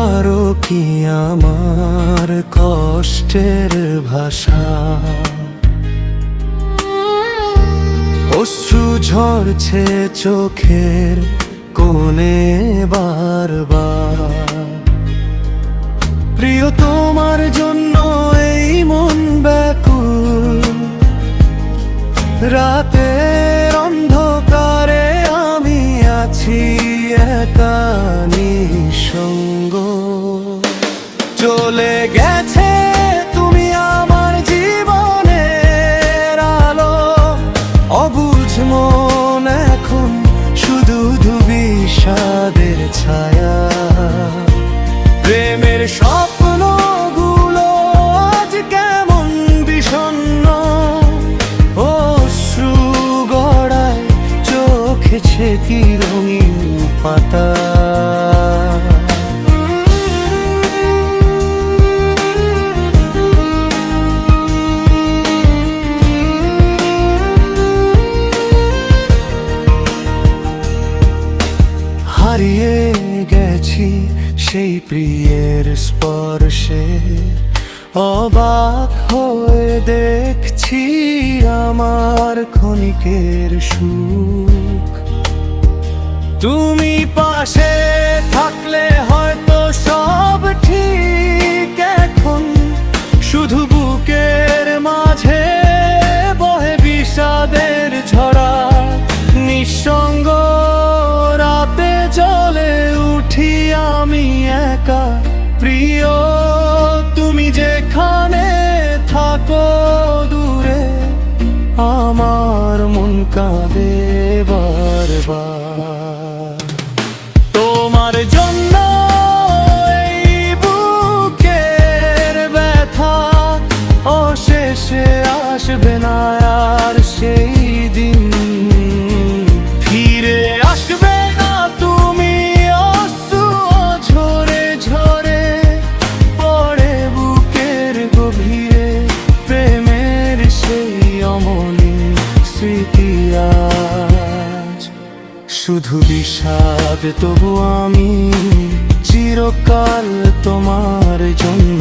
পারো কি আমার কষ্টের ভাষা? অশ্রু ঝরছে চোখের কোণে বারবার। প্রিয়, তোমার জন্য এই মন ব্যাকুল। রাতের অন্ধকারে আমি আছি একা নিঃসঙ্গ। চলে গেছে তুমি আমার জীবনের আলো। অবুঝ মন এখন শুধু বিষাদের ছায়া। প্রেমের স্বপ্নগুলো আজ কেমন বিষণ্ণ। অশ্রু গড়ায় চোখেছে কি রঙিন পাতা। হারিয়ে গেছি সেই প্রিয়ের স্পর্শে। অবাক হয়ে দেখছি আমার ক্ষণিকের সুখ। তুমি পাশে থাকলে হয়তো সব ঠিক এখন। শুধু বুকের মাঝে বহে বিষাদের ঝরা। নিঃসঙ্গ রাতে জ্বলে উঠি আমি একা। প্রিয়, তুমি যেখানে থাকো দূরে, আমার মন কাঁদে বারবার। তোমার জন্য এই বুকের ব্যথা অশেষে আসবে না আর সেই দিন। ফিরে আসবে না তুমি অশ্রু ঝরে ঝরে পড়ে বুকের গভীরে। প্রেমের সেই অমলিন স্মৃতি আজ শুধু বিষাদ। তবু আমি চিরকাল তোমার জন্য